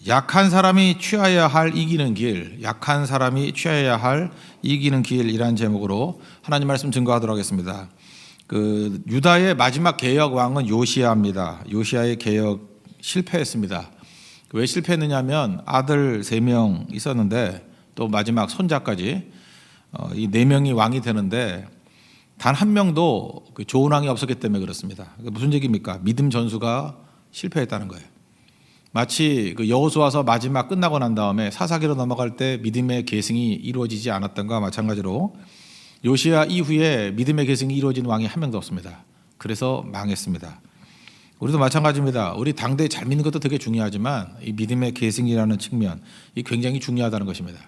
약한 사람이 취하여야 할 이기는 길, 약한 사람이 취하여야 할 이기는 길이라는 제목으로 하나님 말씀 증거하도록 하겠습니다. 그 유다의 마지막 개혁 왕은 요시야입니다. 요시야의 개혁 실패했습니다. 왜 실패했느냐면 아들 3명 있었는데 또 마지막 손자까지 이 4명이 왕이 되는데 단 한 명도 좋은 왕이 없었기 때문에 그렇습니다. 무슨 얘기입니까? 믿음 전수가 실패했다는 거예요. 마치 그 여호수아서 마지막 끝나고 난 다음에 사사기로 넘어갈 때 믿음의 계승이 이루어지지 않았던 것과 마찬가지로 요시야 이후에 믿음의 계승이 이루어진 왕이 한 명도 없습니다. 그래서 망했습니다. 우리도 마찬가지입니다. 우리 당대에 잘 믿는 것도 되게 중요하지만 이 믿음의 계승이라는 측면, 이 굉장히 중요하다는 것입니다.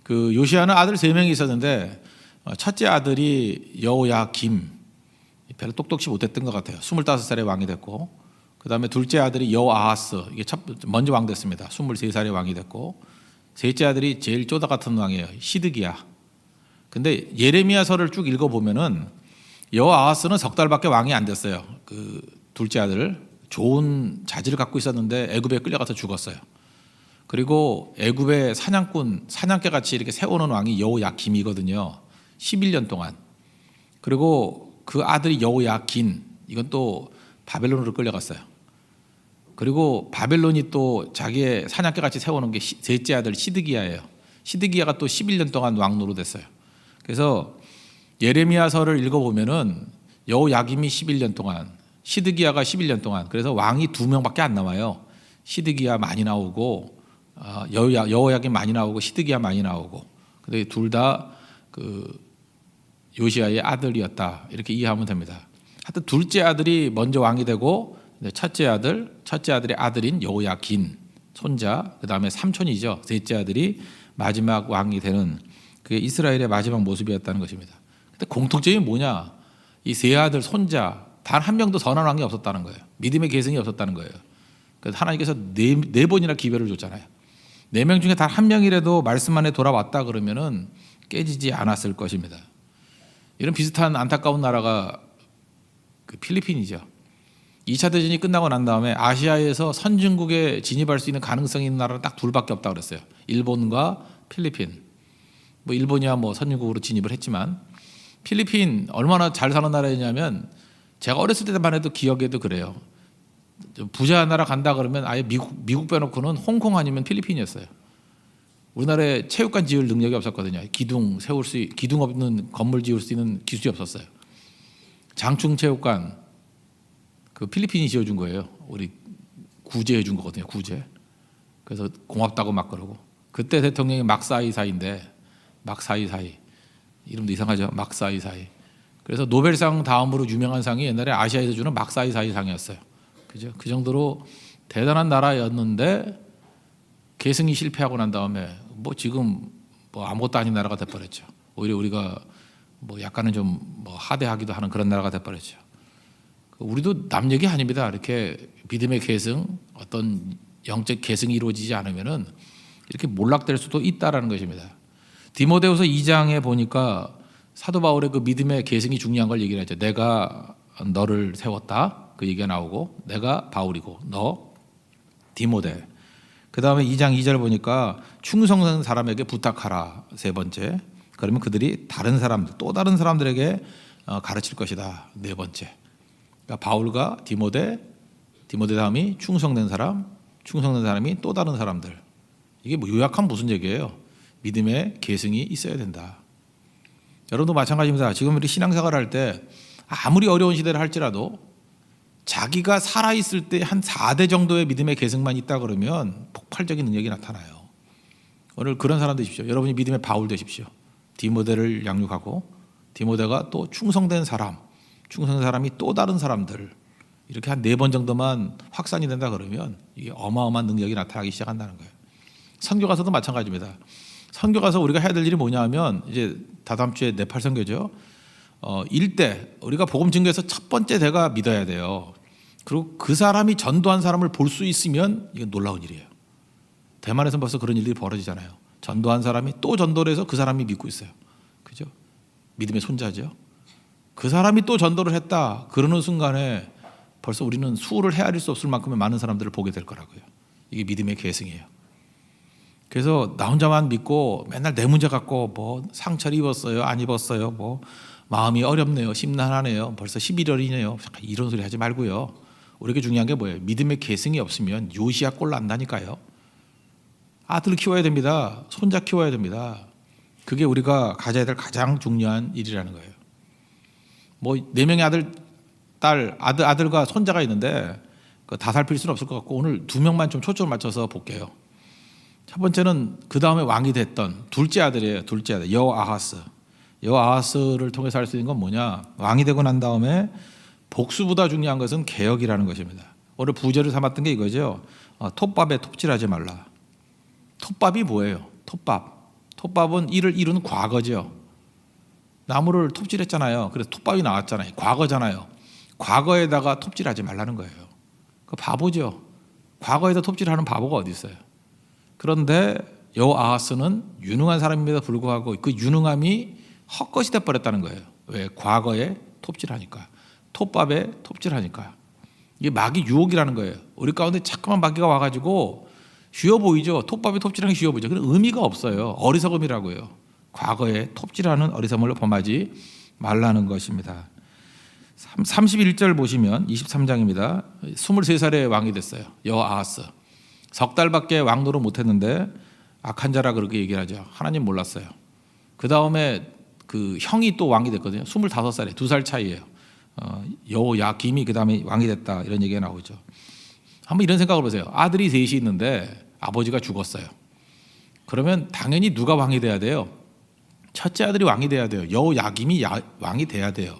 그 요시야는 아들 3명이 있었는데 첫째 아들이 여호야김, 별로 똑똑히 못했던 것 같아요. 25살에 왕이 됐고, 그 다음에 둘째 아들이 여호아하스, 이게 먼저 왕 됐습니다. 23살에 왕이 됐고, 셋째 아들이 제일 쪼다 같은 왕이에요. 시드기야. 근데 예레미야서를 쭉 읽어보면은 여호아하스는 석 달밖에 왕이 안 됐어요. 그 둘째 아들 좋은 자질을 갖고 있었는데 애굽에 끌려가서 죽었어요. 그리고 애굽의 사냥개 같이 이렇게 세우는 왕이 여호야김이거든요. 11년 동안. 그리고 그 아들이 여호야긴, 이건 또 바벨론으로 끌려갔어요. 그리고 바벨론이 또 자기의 사냥개 같이 세우는 게 셋째 아들 시드기야예요. 시드기야가 또 11년 동안 왕 노릇했어요. 그래서 예레미야서를 읽어보면은 여호야김이 11년 동안, 시드기야가 11년 동안, 그래서 왕이 2명밖에 안 나와요. 시드기야 많이 나오고 여호야김 많이 나오고 시드기야 많이 나오고. 근데 둘 다 그 요시야의 아들이었다, 이렇게 이해하면 됩니다. 하여튼 둘째 아들이 먼저 왕이 되고 첫째 아들의 아들인 여호야긴 손자, 그 다음에 삼촌이죠. 셋째 아들이 마지막 왕이 되는 그게 이스라엘의 마지막 모습이었다는 것입니다. 근데 공통점이 뭐냐? 이 세 아들 손자 단 한 명도 선한 왕이 없었다는 거예요. 믿음의 계승이 없었다는 거예요. 그래서 하나님께서 네 번이나 기회를 줬잖아요. 4명 중에 단 한 명이라도 말씀 안에 돌아왔다 그러면은 깨지지 않았을 것입니다. 이런 비슷한 안타까운 나라가 그 필리핀이죠. 2차 대전이 끝나고 난 다음에 아시아에서 선진국에 진입할 수 있는 가능성이 있는 나라는 딱 둘밖에 없다고 그랬어요. 일본과 필리핀. 뭐 일본이야 뭐 선진국으로 진입을 했지만 필리핀 얼마나 잘 사는 나라였냐면 제가 어렸을 때만 해도 기억에도 그래요. 부자 나라 간다 그러면 아예 미국 빼놓고는 홍콩 아니면 필리핀이었어요. 우리나라에 체육관 지을 능력이 없었거든요. 기둥 없는 건물 지을 수 있는 기술이 없었어요. 장충 체육관 그 필리핀이 지어준 거예요. 우리 구제해 준 거거든요. 구제. 그래서 고맙다고 막 그러고. 그때 대통령이 막사이사이인데, 막사이사이 이름도 이상하죠. 막사이사이. 그래서 노벨상 다음으로 유명한 상이 옛날에 아시아에서 주는 막사이사이 상이었어요. 그죠? 그 정도로 대단한 나라였는데 계승이 실패하고 난 다음에 뭐 지금 뭐 아무것도 아닌 나라가 돼버렸죠. 오히려 우리가 뭐 약간은 좀 뭐 하대하기도 하는 그런 나라가 돼버렸죠. 우리도 남 얘기 아닙니다. 이렇게 믿음의 계승, 어떤 영적 계승이 이루어지지 않으면은 이렇게 몰락될 수도 있다라는 것입니다. 디모데후서 2장에 보니까 사도 바울의 그 믿음의 계승이 중요한 걸 얘기를 하죠. 내가 너를 세웠다, 그 얘기가 나오고, 내가 바울이고 너 디모데. 그 다음에 2장 2절 보니까 충성된 사람에게 부탁하라, 세 번째. 그러면 그들이 다른 사람들, 또 다른 사람들에게 가르칠 것이다, 네 번째. 그러니까 바울과 디모데 다음이 충성된 사람이 또 다른 사람들. 이게 뭐 요약하면 무슨 얘기예요? 믿음의 계승이 있어야 된다. 여러분도 마찬가지입니다. 지금 우리 신앙생활 할 때 아무리 어려운 시대를 할지라도 자기가 살아있을 때 한 4대 정도의 믿음의 계승만 있다 그러면 폭발적인 능력이 나타나요. 오늘 그런 사람 되십시오. 여러분이 믿음의 바울 되십시오. 디모데를 양육하고 디모데가 또 충성된 사람이 또 다른 사람들, 이렇게 한 4번 정도만 확산이 된다 그러면 이게 어마어마한 능력이 나타나기 시작한다는 거예요. 선교 가서도 마찬가지입니다. 선교 가서 우리가 해야 될 일이 뭐냐 하면 이제 다다음 주에 네팔 선교죠. 일대 우리가 복음 증거에서 첫 번째 대가 믿어야 돼요. 그리고 그 사람이 전도한 사람을 볼 수 있으면 이건 놀라운 일이에요. 대만에서 벌써 그런 일들이 벌어지잖아요. 전도한 사람이 또 전도를 해서 그 사람이 믿고 있어요. 그죠? 믿음의 손자죠. 그 사람이 또 전도를 했다 그러는 순간에 벌써 우리는 수를 헤아릴 수 없을 만큼의 많은 사람들을 보게 될 거라고요. 이게 믿음의 계승이에요. 그래서 나 혼자만 믿고 맨날 내 문제 갖고 뭐 상처를 입었어요, 안 입었어요, 뭐 마음이 어렵네요, 심란하네요, 벌써 11월이네요. 이런 소리 하지 말고요. 우리에게 중요한 게 뭐예요? 믿음의 계승이 없으면 요시야 꼴 난다니까요. 아들 키워야 됩니다. 손자 키워야 됩니다. 그게 우리가 가져야 될 가장 중요한 일이라는 거예요. 뭐 4명의 아들과 손자가 있는데 다 살필 수는 없을 것 같고 오늘 2명만 좀 초점을 맞춰서 볼게요. 첫 번째는 그 다음에 왕이 됐던 둘째 아들이에요. 둘째 아들 여호아하스. 여호아하스를 통해서 할 수 있는 건 뭐냐? 왕이 되고 난 다음에 복수보다 중요한 것은 개혁이라는 것입니다. 오늘 부제를 삼았던 게 이거죠. 톱밥에 톱질하지 말라. 톱밥이 뭐예요? 톱밥은 이를 이룬 과거죠. 나무를 톱질했잖아요. 그래서 톱밥이 나왔잖아요. 과거잖아요. 과거에다가 톱질하지 말라는 거예요. 그 바보죠. 과거에다 톱질하는 바보가 어디 있어요? 그런데 여호아하스는 유능한 사람임에도 불구하고 그 유능함이 헛것이 돼버렸다는 거예요. 왜? 과거에 톱질하니까. 톱밥에 톱질하니까. 이게 마귀 유혹이라는 거예요. 우리 가운데 자꾸만 마귀가 와가지고 쉬워 보이죠. 톱밥에 톱질하는 게 쉬워 보이죠. 근데 의미가 없어요. 어리석음이라고요. 과거에 톱질하는 어리석음을 범하지 말라는 것입니다. 31절 보시면 23장입니다. 23살에 왕이 됐어요. 여호아하스. 석 달밖에 왕노릇 못했는데 악한 자라 그렇게 얘기를 하죠. 하나님 몰랐어요. 그 다음에 그 형이 또 왕이 됐거든요. 25살에 2살 차이예요. 여호야김이 그 다음에 왕이 됐다 이런 얘기가 나오죠. 한번 이런 생각을 보세요. 아들이 셋이 있는데 아버지가 죽었어요. 그러면 당연히 누가 왕이 돼야 돼요? 첫째 아들이 왕이 돼야 돼요. 여호야김이 왕이 돼야 돼요.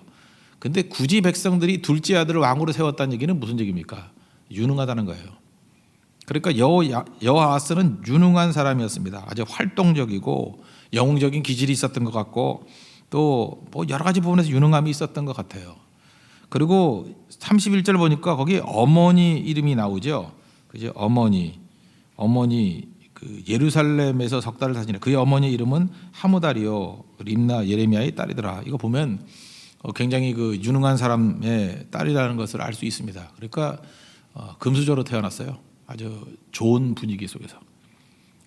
근데 굳이 백성들이 둘째 아들을 왕으로 세웠다는 얘기는 무슨 얘기입니까? 유능하다는 거예요. 그러니까 여호아하스는 유능한 사람이었습니다. 아주 활동적이고 영웅적인 기질이 있었던 것 같고 또 뭐 여러 가지 부분에서 유능함이 있었던 것 같아요. 그리고 31절 보니까 거기 어머니 이름이 나오죠. 그죠? 어머니 그 예루살렘에서 석 달을 사시는 그의 어머니 이름은 하무다리요 림나 예레미야의 딸이더라. 이거 보면 굉장히 그 유능한 사람의 딸이라는 것을 알 수 있습니다. 그러니까 금수저로 태어났어요. 아주 좋은 분위기 속에서.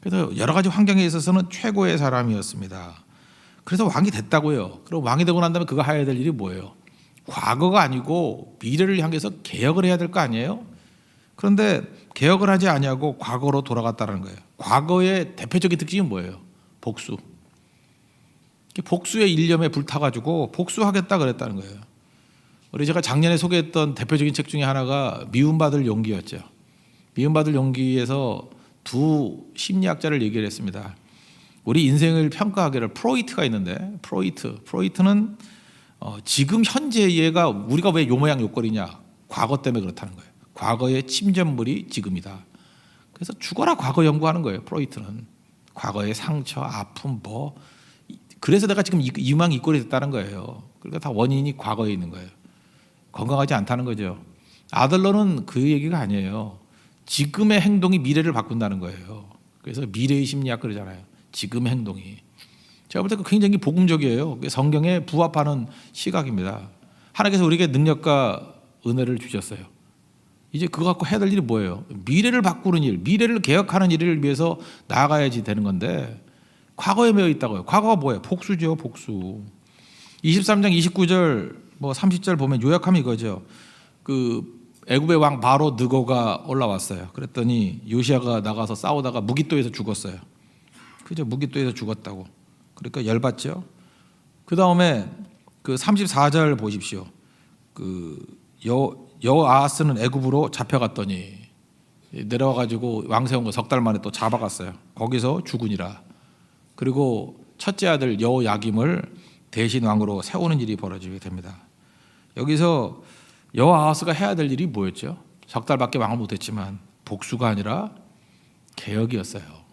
그래서 여러 가지 환경에 있어서는 최고의 사람이었습니다. 그래서 왕이 됐다고요. 그럼 왕이 되고 난 다음에 그가 해야 될 일이 뭐예요? 과거가 아니고 미래를 향해서 개혁을 해야 될 거 아니에요? 그런데 개혁을 하지 아니하고 과거로 돌아갔다는 거예요. 과거의 대표적인 특징이 뭐예요? 복수. 복수의 일념에 불타가지고 복수하겠다 그랬다는 거예요. 우리 제가 작년에 소개했던 대표적인 책 중에 하나가 미움받을 용기였죠. 미움받을 용기에서 두 심리학자를 얘기를 했습니다. 우리 인생을 평가하기를 프로이트가 있는데 프로이트는 지금 현재 얘가 우리가 왜 요 모양 요꼴이냐? 과거 때문에 그렇다는 거예요. 과거의 침전물이 지금이다. 그래서 죽어라 과거 연구하는 거예요. 프로이트는 과거의 상처, 아픔 뭐 그래서 내가 지금 이 모양 이 꼴이 됐다는 거예요. 그러니까 다 원인이 과거에 있는 거예요. 건강하지 않다는 거죠. 아들러는 그 얘기가 아니에요. 지금의 행동이 미래를 바꾼다는 거예요. 그래서 미래의 심리학 그러잖아요. 지금의 행동이. 제가 볼 때 굉장히 복음적이에요. 성경에 부합하는 시각입니다. 하나님께서 우리에게 능력과 은혜를 주셨어요. 이제 그거 갖고 해야 될 일이 뭐예요? 미래를 바꾸는 일, 미래를 개혁하는 일을 위해서 나아가야지 되는 건데 과거에 매여 있다고요. 과거가 뭐예요? 복수죠, 복수. 23장 29절 뭐 30절 보면 요약하면 이거죠. 그 애굽의 왕 바로 느고가 올라왔어요. 그랬더니 요시야가 나가서 싸우다가 무깃도에서 죽었어요. 그죠? 무깃도에서 죽었다고. 그러니까 열받죠. 그 다음에 그 34절 보십시오. 그 여호아하스는 애굽으로 잡혀갔더니 내려와가지고 왕 세운 거 석 달 만에 또 잡아갔어요. 거기서 죽으니라. 그리고 첫째 아들 여호야김을 대신 왕으로 세우는 일이 벌어지게 됩니다. 여기서 여호아하스가 해야 될 일이 뭐였죠? 석 달밖에 왕을 못했지만 복수가 아니라 개혁이었어요.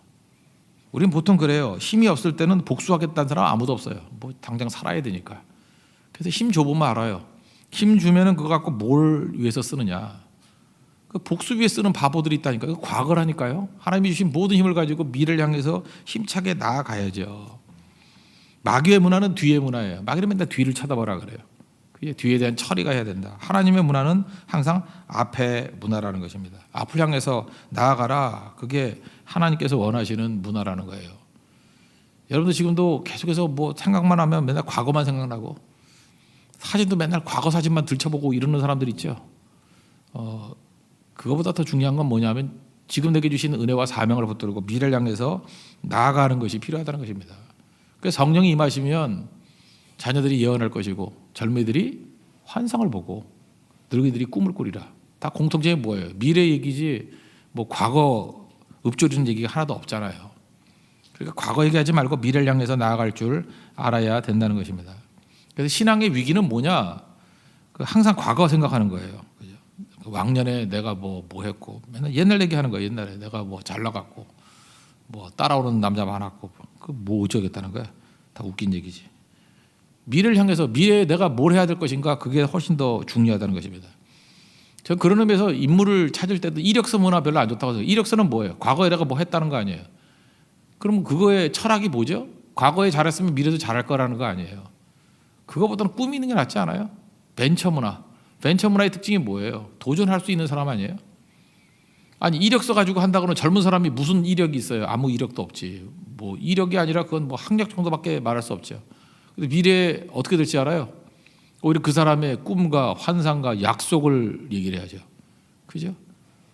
우린 보통 그래요. 힘이 없을 때는 복수하겠다는 사람 아무도 없어요. 뭐 당장 살아야 되니까. 그래서 힘 줘보면 알아요. 힘 주면은 그거 갖고 뭘 위해서 쓰느냐. 그 복수 위해 쓰는 바보들이 있다니까. 그 과거라니까요. 하나님이 주신 모든 힘을 가지고 미래를 향해서 힘차게 나아가야죠. 마귀의 문화는 뒤의 문화예요. 마귀는 맨날 뒤를 쳐다보라 그래요. 뒤에 대한 처리가 해야 된다. 하나님의 문화는 항상 앞에 문화라는 것입니다. 앞을 향해서 나아가라. 그게 하나님께서 원하시는 문화라는 거예요. 여러분들 지금도 계속해서 뭐 생각만 하면 맨날 과거만 생각나고 사진도 맨날 과거 사진만 들춰보고 이러는 사람들 있죠. 그거보다 더 중요한 건 뭐냐면 지금 내게 주신 은혜와 사명을 붙들고 미래를 향해서 나아가는 것이 필요하다는 것입니다. 그래서 성령이 임하시면 자녀들이 예언할 것이고 젊은이들이 환상을 보고 늙은이들이 꿈을 꾸리라. 다 공통점이 뭐예요? 미래 얘기지 뭐 과거 읊조리는 얘기가 하나도 없잖아요. 그러니까 과거 얘기하지 말고 미래를 향해서 나아갈 줄 알아야 된다는 것입니다. 그래서 신앙의 위기는 뭐냐? 항상 과거 생각하는 거예요. 그죠? 왕년에 내가 뭐 했고 맨날 옛날 얘기하는 거예요. 옛날에 내가 뭐 잘 나갔고 뭐 따라오는 남자 많았고 뭐 어쩌겠다는 거야. 다 웃긴 얘기지. 미래를 향해서 미래에 내가 뭘 해야 될 것인가 그게 훨씬 더 중요하다는 것입니다. 전 그런 의미에서 인물을 찾을 때도 이력서 문화 별로 안 좋다고 해서 이력서는 뭐예요? 과거에 내가 뭐 했다는 거 아니에요. 그럼 그거의 철학이 뭐죠? 과거에 잘했으면 미래도 잘할 거라는 거 아니에요. 그거보다는 꾸미는 게 낫지 않아요? 벤처 문화. 벤처 문화의 특징이 뭐예요? 도전할 수 있는 사람 아니에요? 아니 이력서 가지고 한다고는 젊은 사람이 무슨 이력이 있어요? 아무 이력도 없지. 뭐 이력이 아니라 그건 뭐 학력 정도밖에 말할 수 없죠. 근데 미래에 어떻게 될지 알아요? 오히려 그 사람의 꿈과 환상과 약속을 얘기를 해야죠. 그죠?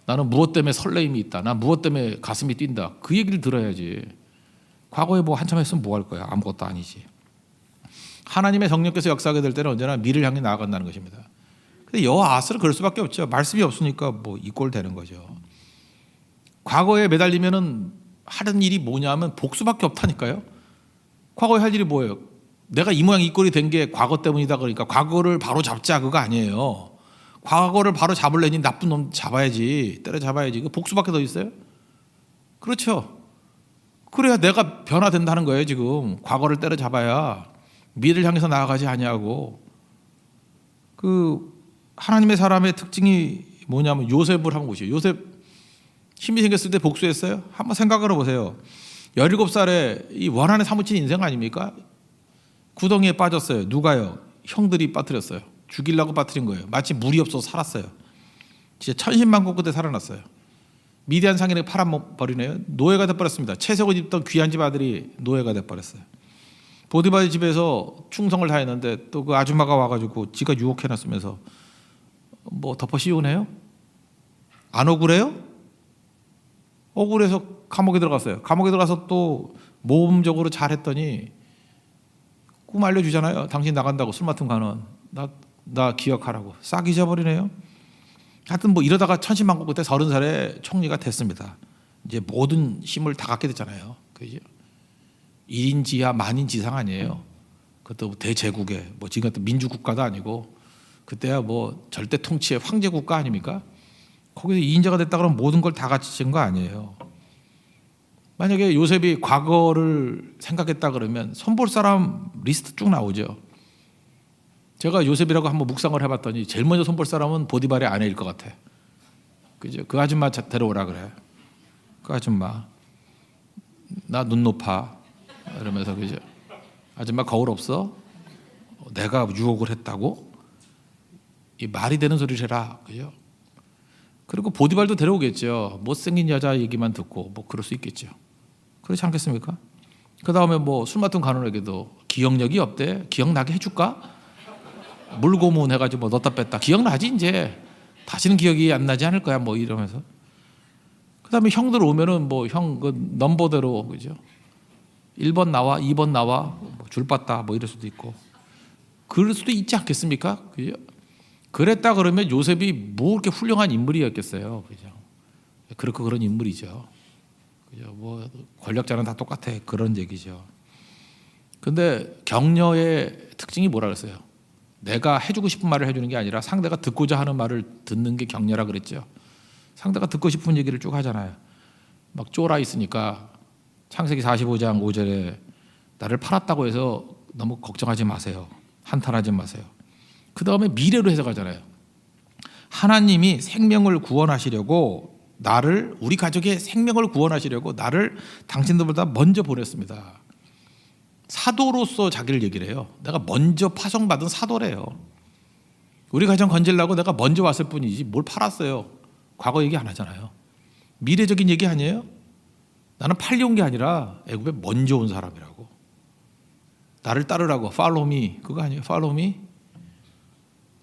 나는 무엇 때문에 설레임이 있다. 나 무엇 때문에 가슴이 뛴다. 그 얘기를 들어야지. 과거에 뭐 한참 했으면 뭐 할 거야. 아무것도 아니지. 하나님의 성령께서 역사하게 될 때는 언제나 미래를 향해 나아간다는 것입니다. 근데 여호와스는 그럴 수밖에 없죠. 말씀이 없으니까 뭐 이 꼴 되는 거죠. 과거에 매달리면은 하는 일이 뭐냐면 복수밖에 없다니까요. 과거에 할 일이 뭐예요? 내가 이 모양 이 꼴이 된 게 과거 때문이다 그러니까 과거를 바로 잡자 그거 아니에요. 과거를 바로 잡으려니 나쁜 놈 잡아야지. 때려잡아야지. 그 복수밖에 더 있어요? 그렇죠. 그래야 내가 변화된다는 거예요. 지금 과거를 때려잡아야 미래를 향해서 나아가지 아니하고. 그 하나님의 사람의 특징이 뭐냐면 요셉을 한번 보시죠. 요셉 힘이 생겼을 때 복수했어요? 한번 생각을 해보세요. 17살에 이 원한에 사무친 인생 아닙니까? 구덩이에 빠졌어요. 누가요? 형들이 빠뜨렸어요. 죽이려고 빠뜨린 거예요. 마치 물이 없어서 살았어요. 진짜 천신만고 끝에 살아났어요. 미디안 상인에게 팔아버리네요. 노예가 돼버렸습니다. 채색옷 입던 귀한 집 아들이 노예가 돼버렸어요. 보디바의 집에서 충성을 다했는데 또 그 아줌마가 와가지고 지가 유혹해놨으면서 뭐 덮어 씌우네요? 안 억울해요? 억울해서 감옥에 들어갔어요. 감옥에 들어가서 또 모범적으로 잘했더니 꿈 알려주잖아요. 당신 나간다고 술 맡은 간원 나 기억하라고 싹 잊어버리네요. 하여튼 뭐 이러다가 천신만고 그때 30살에 총리가 됐습니다. 이제 모든 힘을 다 갖게 됐잖아요. 그죠? 1인지하 만인지상 아니에요. 그것도 대제국에 뭐 지금 같은 민주국가도 아니고 그때야 뭐 절대 통치의 황제국가 아닙니까? 거기서 2인자가 됐다 그러면 모든 걸 다 갖춘 거 아니에요. 만약에 요셉이 과거를 생각했다 그러면 손볼 사람 리스트 쭉 나오죠. 제가 요셉이라고 한번 묵상을 해봤더니 제일 먼저 손볼 사람은 보디발의 아내일 것 같아. 그죠? 그 아줌마 데려오라 그래. 그 아줌마 나 눈 높아 이러면서 그죠? 아줌마 거울 없어? 내가 유혹을 했다고? 이 말이 되는 소리를 해라. 그죠? 그리고 보디발도 데려오겠죠. 못생긴 여자 얘기만 듣고 뭐 그럴 수 있겠죠. 그렇지 않겠습니까? 그 다음에 뭐 술 맡은 간원에게도 기억력이 없대. 기억나게 해줄까? 물고문 해가지고 뭐 넣었다 뺐다. 기억나지 이제. 다시는 기억이 안 나지 않을 거야. 뭐 이러면서. 그 다음에 형들 오면은 뭐 형 그 넘버대로 그죠? 1번 나와, 2번 나와, 뭐 줄 봤다 뭐 이럴 수도 있고. 그럴 수도 있지 않겠습니까? 그죠? 그랬다 그러면 요셉이 뭐 그렇게 훌륭한 인물이었겠어요. 그죠? 그렇고 그런 인물이죠. 그죠? 뭐 권력자는 다 똑같아. 그런 얘기죠. 근데 격려의 특징이 뭐라 그랬어요? 내가 해주고 싶은 말을 해주는 게 아니라 상대가 듣고자 하는 말을 듣는 게 격려라 그랬죠. 상대가 듣고 싶은 얘기를 쭉 하잖아요. 막 쫄아 있으니까 창세기 45장 5절에 나를 팔았다고 해서 너무 걱정하지 마세요. 한탄하지 마세요. 그 다음에 미래로 해석하잖아요. 하나님이 생명을 구원하시려고 나를 우리 가족의 생명을 구원하시려고 나를 당신들보다 먼저 보냈습니다. 사도로서 자기를 얘기를 해요. 내가 먼저 파송받은 사도래요. 우리 가정 건질라고 내가 먼저 왔을 뿐이지 뭘 팔았어요. 과거 얘기 안 하잖아요. 미래적인 얘기 아니에요? 나는 팔려온 게 아니라 애굽에 먼저 온 사람이라고. 나를 따르라고. Follow me. 그거 아니에요? Follow me.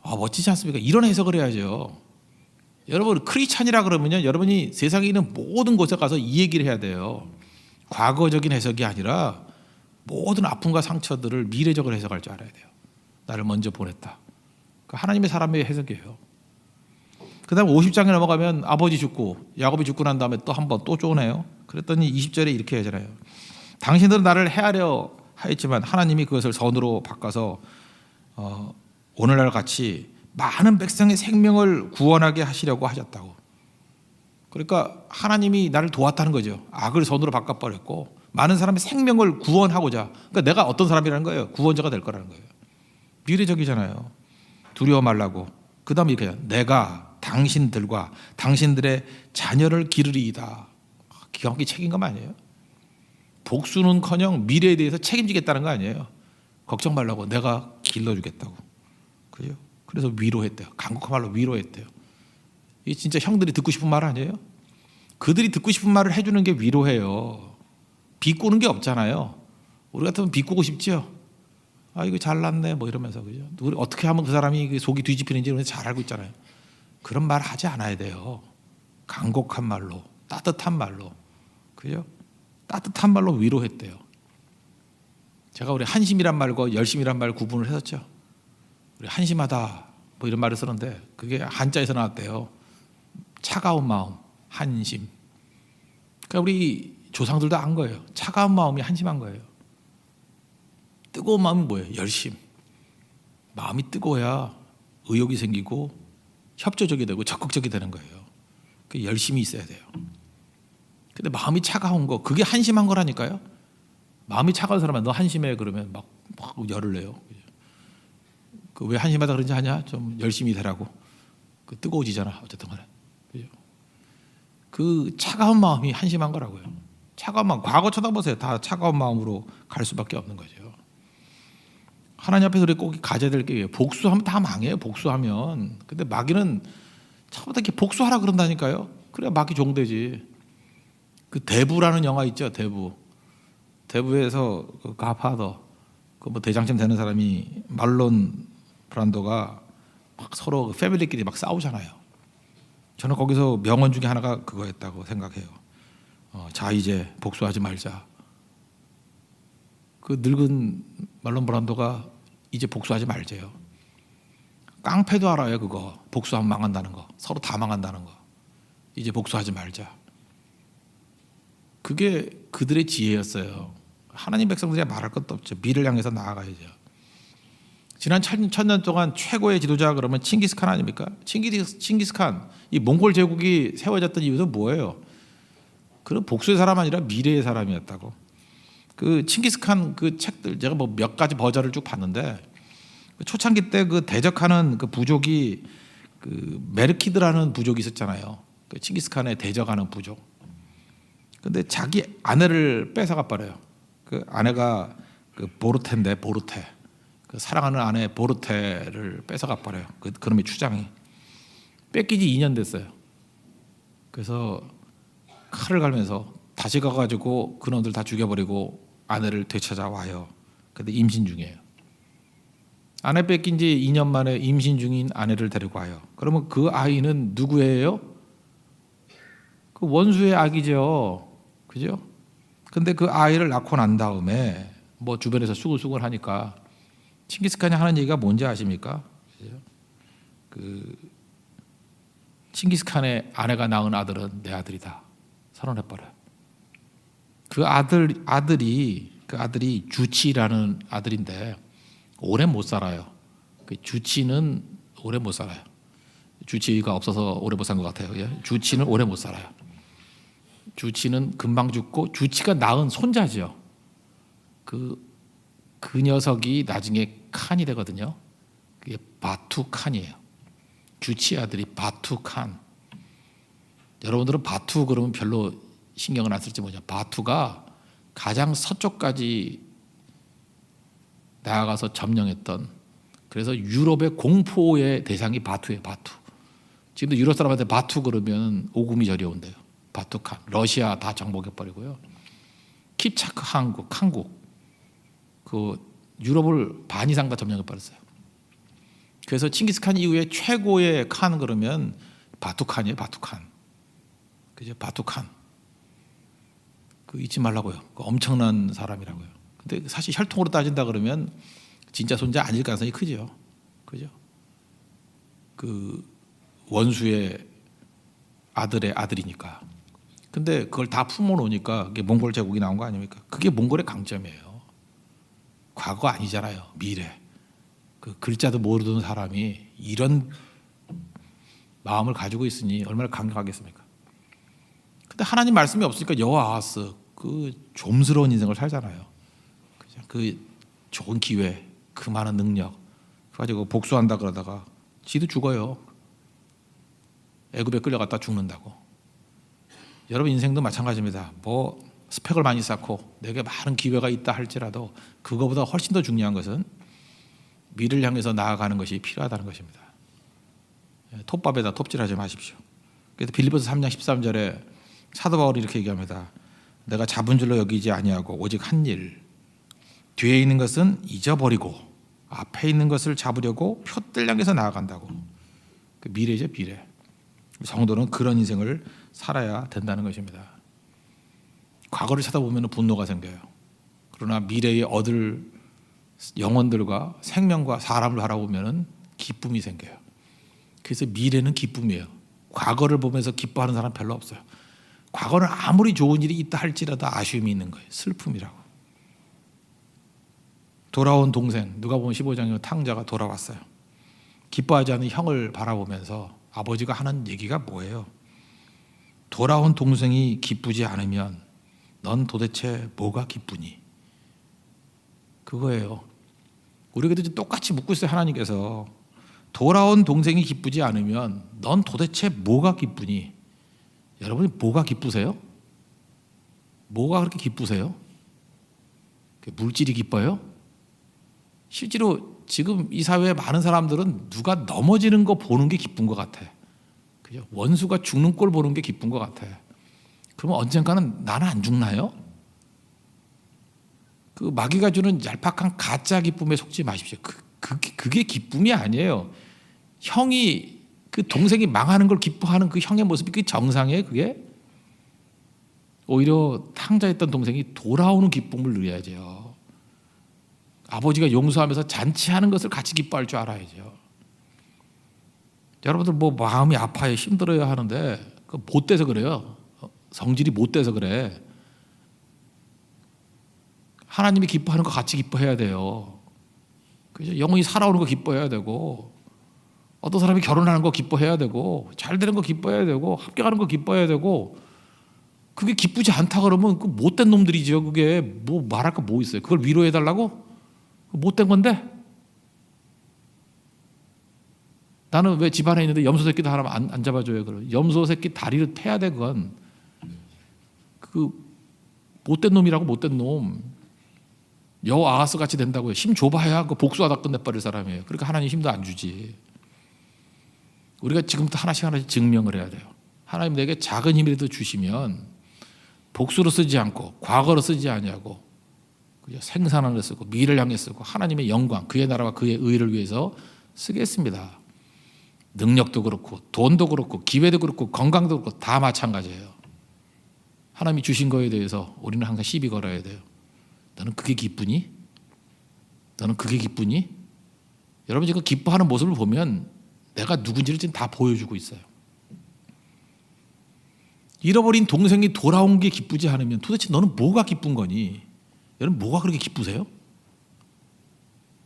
멋지지 않습니까? 이런 해석을 해야죠. 여러분 크리스찬이라 그러면요, 여러분이 세상에 있는 모든 곳에 가서 이 얘기를 해야 돼요. 과거적인 해석이 아니라 모든 아픔과 상처들을 미래적으로 해석할 줄 알아야 돼요. 나를 먼저 보냈다. 하나님의 사람의 해석이에요. 그 다음 50장에 넘어가면 아버지 죽고 야곱이 죽고 난 다음에 또 한 번 또 쪼네요. 그랬더니 20절에 이렇게 하잖아요. 당신들은 나를 해하려 하였지만 하나님이 그것을 선으로 바꿔서 오늘날 같이 많은 백성의 생명을 구원하게 하시려고 하셨다고. 그러니까 하나님이 나를 도왔다는 거죠. 악을 선으로 바꿔버렸고 많은 사람의 생명을 구원하고자. 그러니까 내가 어떤 사람이라는 거예요. 구원자가 될 거라는 거예요. 미래적이잖아요. 두려워 말라고. 그 다음에 이렇게 해요. 내가 당신들과 당신들의 자녀를 기르리이다. 기가 막힌 책임감 아니에요? 복수는커녕 미래에 대해서 책임지겠다는 거 아니에요? 걱정 말라고. 내가 길러주겠다고. 그죠? 그래서 위로했대요. 강국한 말로 위로했대요. 이게 진짜 형들이 듣고 싶은 말 아니에요? 그들이 듣고 싶은 말을 해주는 게 위로해요. 비꼬는 게 없잖아요. 우리 같으면 비꼬고 싶죠. 이거 잘났네 뭐 이러면서. 그죠? 우리 어떻게 하면 그 사람이 속이 뒤집히는지 우리 잘 알고 있잖아요. 그런 말 하지 않아야 돼요. 간곡한 말로, 따뜻한 말로. 그죠? 따뜻한 말로 위로했대요. 제가 우리 한심이란 말과 열심이란 말 구분을 했었죠. 우리 한심하다 뭐 이런 말을 쓰는데 그게 한자에서 나왔대요. 차가운 마음, 한심. 그러니까 우리 조상들도 안 거예요. 차가운 마음이 한심한 거예요. 뜨거운 마음은 뭐예요? 열심. 마음이 뜨거워야 의욕이 생기고 협조적이 되고 적극적이 되는 거예요. 그 열심이 있어야 돼요. 근데 마음이 차가운 거, 그게 한심한 거라니까요. 마음이 차가운 사람은 너 한심해 그러면 막 열을 내요. 그 왜 한심하다 그런지 아냐? 좀 열심히 되라고. 그 뜨거워지잖아. 어쨌든 간에. 그죠? 그 차가운 마음이 한심한 거라고요. 차가운 마음. 과거 쳐다보세요. 다 차가운 마음으로 갈 수밖에 없는 거죠. 하나님 앞에서 우리 꼭 가져야 될 게 복수하면 다 망해요. 복수하면. 근데 마귀는 처음부터 이렇게 복수하라 그런다니까요. 그래야 마귀 종되지. 그 대부라는 영화 있죠. 대부에서 그 가파더 그 뭐 대장쯤 되는 사람이 말론 브란도가 막 서로 패밀리끼리 막 싸우잖아요. 저는 거기서 명언 중에 하나가 그거였다고 생각해요. 자 이제 복수하지 말자. 그 늙은 말론 브란도가 이제 복수하지 말재요. 깡패도 알아요. 그거 복수하면 망한다는 거. 서로 다 망한다는 거. 이제 복수하지 말자. 그게 그들의 지혜였어요. 하나님 백성들이 말할 것도 없죠. 미를 향해서 나아가야죠. 지난 1000년 동안 최고의 지도자 그러면 칭기스칸 아닙니까? 칭기스칸, 이 몽골 제국이 세워졌던 이유는 뭐예요? 그런 복수의 사람 아니라 미래의 사람이었다고. 그 칭기스칸 그 책들 제가 뭐 몇 가지 버전을 쭉 봤는데 초창기 때 그 대적하는 그 부족이 그 메르키드라는 부족이 있었잖아요. 그 칭기스칸에 대적하는 부족. 근데 자기 아내를 뺏어가 버려요. 그 아내가 그 보르테인데 보르테. 그 사랑하는 아내 보르테를 뺏어가 버려요. 그놈의 추장이. 뺏기지 2년 됐어요. 그래서 칼을 갈면서 다시 가가지고 그놈들 다 죽여버리고 아내를 되찾아와요. 근데 임신 중이에요. 아내 뺏긴 지 2년 만에 임신 중인 아내를 데리고 와요. 그러면 그 아이는 누구예요? 그 원수의 아기죠. 그죠? 근데 그 아이를 낳고 난 다음에 뭐 주변에서 수글수글 하니까 칭기스칸이 하는 얘기가 뭔지 아십니까? 그죠? 그 칭기스칸의 아내가 낳은 아들은 내 아들이다. 선언해버려요. 그 아들이 주치라는 아들인데 오래 못 살아요. 그 주치는 오래 못 살아요. 주치가 없어서 오래 못 산 것 같아요. 주치는 오래 못 살아요. 주치는 금방 죽고 주치가 낳은 손자죠. 그 녀석이 나중에 칸이 되거든요. 그게 바투 칸이에요. 주치 아들이 바투 칸. 여러분들은 바투 그러면 별로 신경을 안 쓸지 모르죠. 바투가 가장 서쪽까지 나아가서 점령했던 그래서 유럽의 공포의 대상이 바투예요. 바투. 지금도 유럽 사람한테 바투 그러면 오금이 저려온대요. 바투칸. 러시아 다 정복해버리고요. 킵차크 한국 그 유럽을 반 이상 다 점령해버렸어요. 그래서 칭기스칸 이후에 최고의 칸 그러면 바투칸이에요. 바투칸. 그죠? 바투칸. 그 잊지 말라고요. 그 엄청난 사람이라고요. 근데 사실 혈통으로 따진다 그러면 진짜 손자 아닐 가능성이 크죠. 그죠? 그 원수의 아들의 아들이니까. 근데 그걸 다 품어놓으니까 그게 몽골 제국이 나온 거 아닙니까? 그게 몽골의 강점이에요. 과거 아니잖아요. 미래. 그 글자도 모르는 사람이 이런 마음을 가지고 있으니 얼마나 강력하겠습니까? 근데 하나님 말씀이 없으니까 여호아하스 그 좀스러운 인생을 살잖아요. 그 좋은 기회, 그 많은 능력, 그 가지고 복수한다 그러다가 지도 죽어요. 애굽에 끌려갔다 죽는다고. 여러분 인생도 마찬가지입니다. 뭐 스펙을 많이 쌓고 내게 많은 기회가 있다 할지라도 그거보다 훨씬 더 중요한 것은 미래를 향해서 나아가는 것이 필요하다는 것입니다. 톱밥에다 톱질하지 마십시오. 그래서 빌립보서 3장 13절에 사도 바울이 이렇게 얘기합니다. 내가 잡은 줄로 여기지 아니하고 오직 한 일, 뒤에 있는 것은 잊어버리고 앞에 있는 것을 잡으려고 표들 향해서 나아간다고. 그 미래죠, 미래. 성도는 그런 인생을 살아야 된다는 것입니다. 과거를 찾아보면 분노가 생겨요. 그러나 미래에 얻을 영혼들과 생명과 사람을 바라보면 기쁨이 생겨요. 그래서 미래는 기쁨이에요. 과거를 보면서 기뻐하는 사람 별로 없어요. 과거는 아무리 좋은 일이 있다 할지라도 아쉬움이 있는 거예요. 슬픔이라고. 돌아온 동생, 누가 보면 15장에 탕자가 돌아왔어요. 기뻐하지 않는 형을 바라보면서 아버지가 하는 얘기가 뭐예요? 돌아온 동생이 기쁘지 않으면 넌 도대체 뭐가 기쁘니? 그거예요. 우리에게도 똑같이 묻고 있어요. 하나님께서 돌아온 동생이 기쁘지 않으면 넌 도대체 뭐가 기쁘니? 여러분이 뭐가 기쁘세요? 뭐가 그렇게 기쁘세요? 물질이 기뻐요? 실제로 지금 이 사회에 많은 사람들은 누가 넘어지는 거 보는 게 기쁜 것 같아. 그죠? 원수가 죽는 꼴 보는 게 기쁜 것 같아. 그러면 언젠가는 나는 안 죽나요? 그 마귀가 주는 얄팍한 가짜 기쁨에 속지 마십시오. 그게 기쁨이 아니에요. 형이 그 동생이 망하는 걸 기뻐하는 그 형의 모습이 그게 정상이에요. 그게 오히려 탕자했던 동생이 돌아오는 기쁨을 누려야죠. 아버지가 용서하면서 잔치하는 것을 같이 기뻐할 줄 알아야죠. 여러분들 뭐 마음이 아파요, 힘들어요 하는데 그 못 돼서 그래요. 성질이 못 돼서 그래. 하나님이 기뻐하는 거 같이 기뻐해야 돼요. 그죠? 영혼이 살아오는 거 기뻐해야 되고, 어떤 사람이 결혼하는 거 기뻐해야 되고, 잘 되는 거 기뻐해야 되고, 합격하는 거 기뻐해야 되고. 그게 기쁘지 않다 그러면 그 못된 놈들이죠. 그게 뭐 말할 거 뭐 있어요? 그걸 위로해 달라고? 못된 건데? 나는 왜 집안에 있는데 염소 새끼도 하나 안 잡아줘요? 그럼 염소 새끼 다리를 패야 돼. 그건 그 못된 놈이라고. 못된 놈. 여호아하스 같이 된다고요. 힘 줘봐야 그 복수하다 끝내버릴 사람이에요. 그러니까 하나님 힘도 안 주지. 우리가 지금부터 하나씩 증명을 해야 돼요. 하나님 내게 작은 힘이라도 주시면 복수로 쓰지 않고 과거로 쓰지 아니하고 생산하는 데 쓰고 미래를 향해 쓰고 하나님의 영광, 그의 나라와 그의 의를 위해서 쓰겠습니다. 능력도 그렇고 돈도 그렇고 기회도 그렇고 건강도 그렇고 다 마찬가지예요. 하나님이 주신 거에 대해서 우리는 항상 시비 걸어야 돼요. 너는 그게 기쁘니? 너는 그게 기쁘니? 여러분 지금 기뻐하는 모습을 보면 내가 누군지를 지금 다 보여주고 있어요. 잃어버린 동생이 돌아온 게 기쁘지 않으면 도대체 너는 뭐가 기쁜 거니? 여러분 뭐가 그렇게 기쁘세요?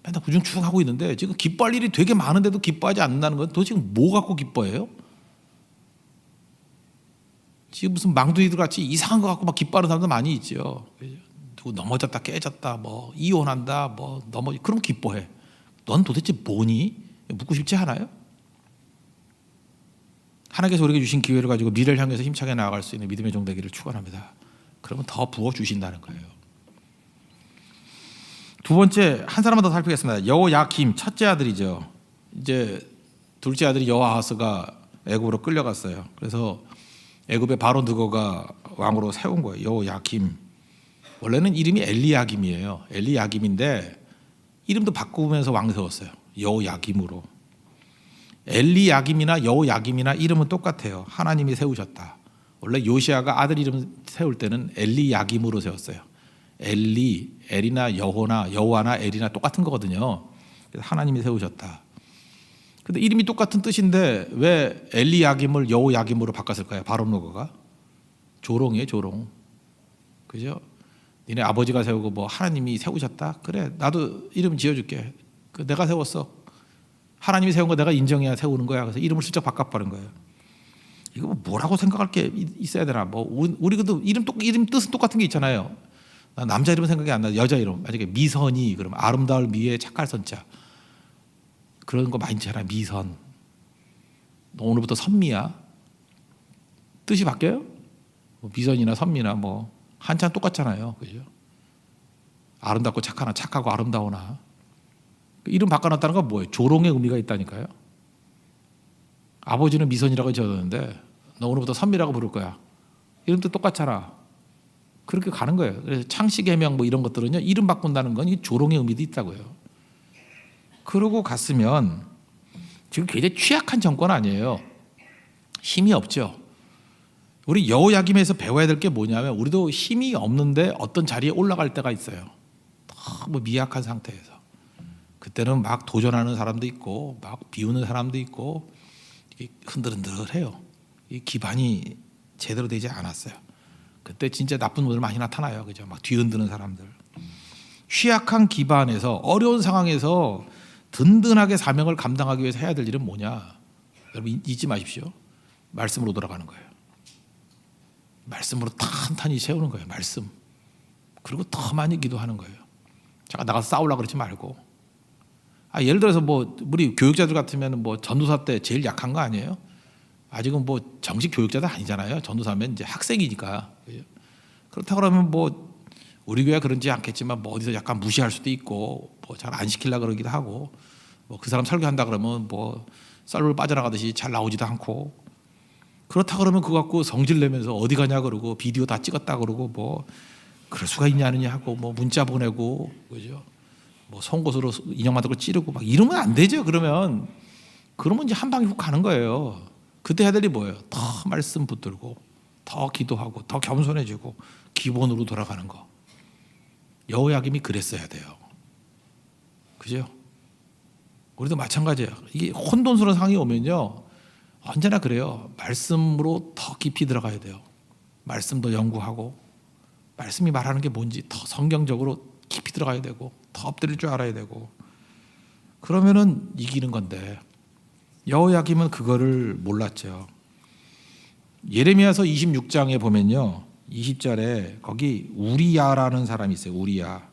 맨날 부중충 하고 있는데 지금 기뻐할 일이 되게 많은데도 기뻐하지 않는다는 건 도대체 뭐 갖고 기뻐해요? 지금 무슨 망둥이들 같이 이상한 거 갖고 막 기뻐하는 사람도 많이 있죠. 누구 넘어졌다 깨졌다 뭐 이혼한다 뭐 그럼 기뻐해. 넌 도대체 뭐니? 묻고 싶지 않아요? 하나님께서 우리에게 주신 기회를 가지고 미래를 향해서 힘차게 나아갈 수 있는 믿음의 종 되기를 축원합니다. 그러면 더 부어 주신다는 거예요. 두 번째 한 사람만 더 살피겠습니다. 여호야김 첫째 아들이죠. 이제 둘째 아들이 여호아하스가 애굽으로 끌려갔어요. 그래서 애굽의 바로 느고가 왕으로 세운 거예요. 여호야김. 원래는 이름이 엘리야김이에요. 엘리야김인데 이름도 바꾸면서 왕 세웠어요. 여호야김으로. 엘리야김이나 여호야김이나 이름은 똑같아요. 하나님이 세우셨다. 원래 요시아가 아들 이름 세울 때는 엘리야김으로 세웠어요. 엘이나 여호와나 엘이나 똑같은 거거든요. 그래서 하나님이 세우셨다. 근데 이름이 똑같은 뜻인데 왜 엘리야김을 여호야김으로 바꿨을까요? 바로누고가 조롱이에요, 조롱. 그죠? 니네 아버지가 세우고 뭐 하나님이 세우셨다. 그래, 나도 이름 지어줄게. 그 내가 세웠어. 하나님이 세운 거 내가 인정해야 세우는 거야. 그래서 이름을 슬쩍 바꿔버린 거예요. 이거 뭐라고 생각할 게 있어야 되나? 뭐 우리 그도 이름 뜻은 똑같은 게 있잖아요. 나 남자 이름 생각이 안 나. 여자 이름 만약에 미선이 그러면 아름다울 미에 착할 선자 그런 거 많이 있잖아. 미선. 너 오늘부터 선미야. 뜻이 바뀌어요? 뭐 미선이나 선미나 뭐 한참 똑같잖아요. 그죠? 아름답고 착하나 착하고 아름다우나 이름 바꿔놨다는 건 뭐예요? 조롱의 의미가 있다니까요. 아버지는 미선이라고 지었는데 너 오늘부터 선미라고 부를 거야. 이름도 똑같잖아. 그렇게 가는 거예요. 그래서 창씨개명 뭐 이런 것들은요, 이름 바꾼다는 건 이 조롱의 의미도 있다고요. 그러고 갔으면 지금 굉장히 취약한 정권 아니에요. 힘이 없죠. 우리 여호야김에서 배워야 될 게 뭐냐면 우리도 힘이 없는데 어떤 자리에 올라갈 때가 있어요. 너무 미약한 상태에서. 그때는 막 도전하는 사람도 있고 막 비우는 사람도 있고 흔들흔들해요. 이 기반이 제대로 되지 않았어요. 그때 진짜 나쁜 놈들 많이 나타나요. 그죠? 막 뒤흔드는 사람들. 취약한 기반에서 어려운 상황에서 든든하게 사명을 감당하기 위해서 해야 될 일은 뭐냐? 여러분 잊지 마십시오. 말씀으로 돌아가는 거예요. 말씀으로 탄탄히 세우는 거예요. 말씀. 그리고 더 많이 기도하는 거예요. 잠깐 나가서 싸우려고 그러지 말고. 예를 들어서 뭐 우리 교육자들 같으면 뭐 전도사 때 제일 약한 거 아니에요? 아직은 뭐 정식 교육자도 아니잖아요. 전도사면 이제 학생이니까. 그렇다 그러면 뭐 우리 교회 그런지 않겠지만 뭐 어디서 약간 무시할 수도 있고 뭐 잘 안 시키려고 그러기도 하고 뭐 그 사람 설교한다 그러면 뭐 썰물 빠져나가듯이 잘 나오지도 않고 그렇다 그러면 그거 갖고 성질 내면서 어디 가냐 그러고 비디오 다 찍었다 그러고 뭐 그럴 수가 있냐느냐 하고 뭐 문자 보내고 그죠? 뭐 송곳으로 인형 만들고 찌르고 막 이러면 안 되죠. 그러면 이제 한 방에 훅 가는 거예요. 그때 해야 될 일이 뭐예요? 더 말씀 붙들고 더 기도하고 더 겸손해지고 기본으로 돌아가는 거. 여호야김이 그랬어야 돼요. 그죠? 우리도 마찬가지예요. 이게 혼돈스러운 상황이 오면요 언제나 그래요. 말씀으로 더 깊이 들어가야 돼요. 말씀도 연구하고 말씀이 말하는 게 뭔지 더 성경적으로 깊이 들어가야 되고 더 엎드릴 줄 알아야 되고 그러면은 이기는 건데 여호야김은 그거를 몰랐죠. 예레미야서 26장에 보면요 20절에 거기 우리야라는 사람이 있어요. 우리야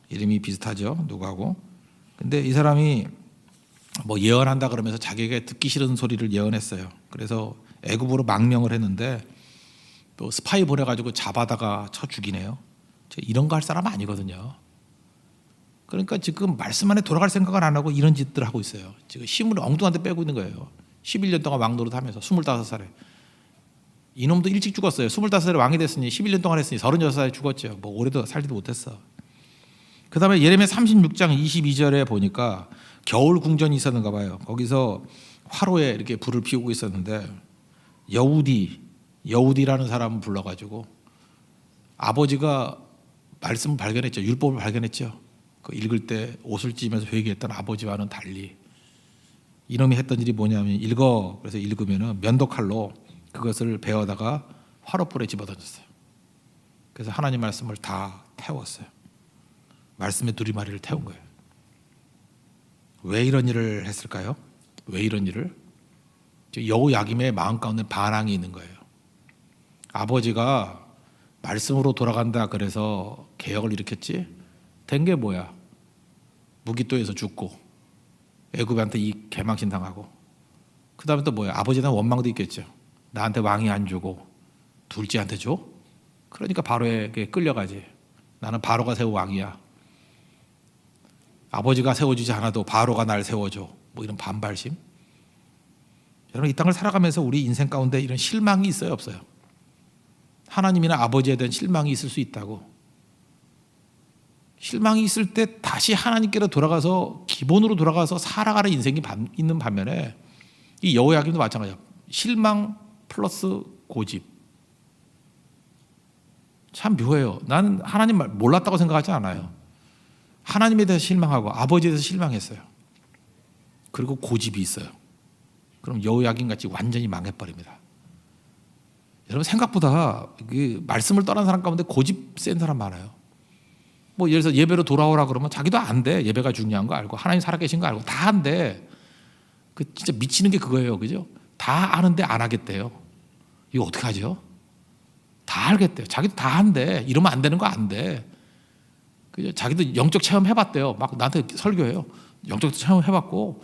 이름이 비슷하죠. 누구하고. 근데 이 사람이 뭐 예언한다 그러면서 자기에게 듣기 싫은 소리를 예언했어요. 그래서 애굽으로 망명을 했는데 또 스파이 보내가지고 잡아다가 쳐 죽이네요. 이런 거 할 사람 아니거든요. 그러니까 지금 말씀 안에 돌아갈 생각을 안 하고 이런 짓들 하고 있어요. 지금 힘을 엉뚱한 데 빼고 있는 거예요. 11년 동안 왕노릇 하면서 25살에. 이놈도 일찍 죽었어요. 25살에 왕이 됐으니 11년 동안 했으니 36살에 죽었죠. 뭐 오래도 살지도 못했어. 그 다음에 예레미야 36장 22절에 보니까 겨울 궁전이 있었는가 봐요. 거기서 화로에 이렇게 불을 피우고 있었는데 여우디라는 사람을 불러가지고 아버지가 말씀을 발견했죠. 율법을 발견했죠. 그 읽을 때 옷을 찢으면서 회개했던 아버지와는 달리 이놈이 했던 일이 뭐냐면 읽어. 그래서 읽으면은 면도칼로 그것을 베어다가 화롯불에 집어던졌어요. 그래서 하나님 말씀을 다 태웠어요. 말씀의 두리마리를 태운 거예요. 왜 이런 일을 했을까요? 왜 이런 일을? 여호야김의 마음 가운데 반항이 있는 거예요. 아버지가 말씀으로 돌아간다 그래서 개혁을 일으켰지? 된 게 뭐야? 무기또에서 죽고 애굽한테 이 개망신 당하고 그 다음에 또 뭐야? 아버지에 대한 원망도 있겠죠. 나한테 왕이 안 주고 둘째한테 줘? 그러니까 바로에게 끌려가지. 나는 바로가 세울 왕이야. 아버지가 세워주지 않아도 바로가 날 세워줘. 뭐 이런 반발심. 여러분, 이 땅을 살아가면서 우리 인생 가운데 이런 실망이 있어요, 없어요? 하나님이나 아버지에 대한 실망이 있을 수 있다고. 실망이 있을 때 다시 하나님께로 돌아가서 기본으로 돌아가서 살아가는 인생이 있는 반면에 이 여호야김도 마찬가지야. 실망 플러스 고집. 참 묘해요. 나는 하나님 말 몰랐다고 생각하지 않아요. 하나님에 대해서 실망하고 아버지에 대해서 실망했어요. 그리고 고집이 있어요. 그럼 여호야김 같이 완전히 망해버립니다. 여러분, 생각보다 그 말씀을 떠난 사람 가운데 고집 센 사람 많아요. 뭐 예를 들어서 예배로 돌아오라 그러면 자기도 안 돼. 예배가 중요한 거 알고 하나님 살아계신 거 알고 다 안 돼. 그 진짜 미치는 게 그거예요, 그죠? 다 아는데 안 하겠대요. 이거 어떻게 하죠? 다 알겠대요. 자기도 다 한대. 이러면 안 되는 거 안 돼. 그죠? 자기도 영적 체험 해봤대요. 막 나한테 설교해요. 영적 체험 해봤고,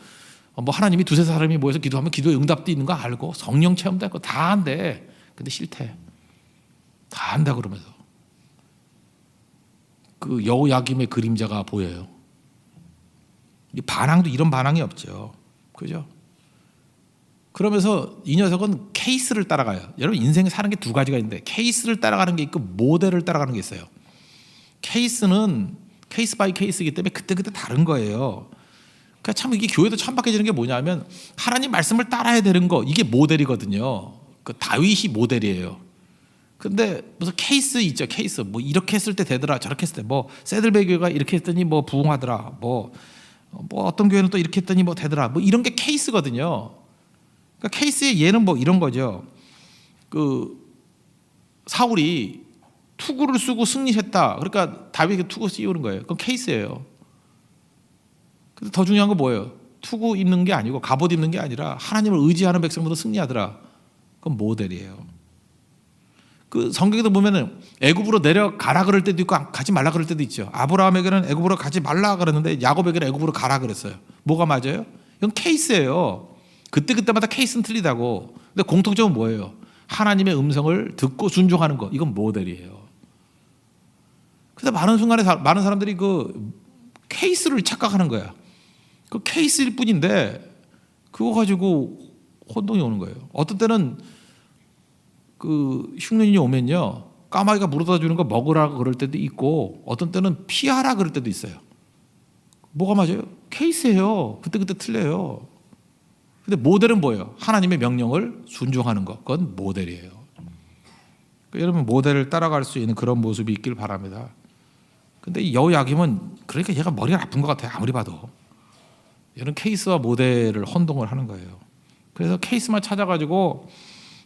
뭐 하나님이 두세 사람이 모여서 기도하면 기도의 응답도 있는 거 알고 성령 체험도 했고 다 한대. 근데 싫대. 다 한다 그러면서 그 여호야김의 그림자가 보여요. 이 반항도 이런 반항이 없죠. 그죠? 그러면서 이 녀석은 케이스를 따라가요. 여러분, 인생에 사는 게 두 가지가 있는데 케이스를 따라가는 게 있고 모델을 따라가는 게 있어요. 케이스는 케이스 바이 케이스이기 때문에 그때그때 다른 거예요. 그러니까 참 이게 교회도 천박해지는 게 뭐냐면 하나님 말씀을 따라야 되는 거, 이게 모델이거든요. 그 다윗이 모델이에요. 근데 무슨 케이스 있죠. 케이스 뭐 이렇게 했을 때 되더라, 저렇게 했을 때 뭐 세들베 교회가 이렇게 했더니 뭐 부흥하더라, 뭐 어떤 교회는 또 이렇게 했더니 뭐 되더라, 뭐 이런 게 케이스거든요. 그러니까 케이스의 예는 뭐 이런 거죠. 그 사울이 투구를 쓰고 승리했다. 그러니까 다윗이 투구 씌우는 거예요. 그건 케이스예요. 근데 더 중요한 건 뭐예요? 투구 입는 게 아니고 갑옷 입는 게 아니라 하나님을 의지하는 백성보다 승리하더라. 그건 모델이에요. 그 성경에도 보면은 애굽으로 내려가라 그럴 때도 있고 가지 말라 그럴 때도 있죠. 아브라함에게는 애굽으로 가지 말라 그랬는데 야곱에게는 애굽으로 가라 그랬어요. 뭐가 맞아요? 이건 케이스예요. 그때마다 케이스는 틀리다고. 근데 공통점은 뭐예요? 하나님의 음성을 듣고 순종하는 거. 이건 모델이에요. 그래서 많은 순간에 많은 사람들이 그 케이스를 착각하는 거야. 그 케이스일 뿐인데 그거 가지고 혼동이 오는 거예요. 어떤 때는 그 흉년이 오면요, 까마귀가 물어다 주는 거 먹으라 그럴 때도 있고 어떤 때는 피하라 그럴 때도 있어요. 뭐가 맞아요? 케이스예요. 그때 틀려요. 근데 모델은 뭐예요? 하나님의 명령을 순종하는 것. 그건 모델이에요. 그러니까 여러분, 모델을 따라갈 수 있는 그런 모습이 있길 바랍니다. 근데 이 여호야김은 그러니까 얘가 머리가 나쁜 것 같아요. 아무리 봐도. 이런 케이스와 모델을 혼동을 하는 거예요. 그래서 케이스만 찾아가지고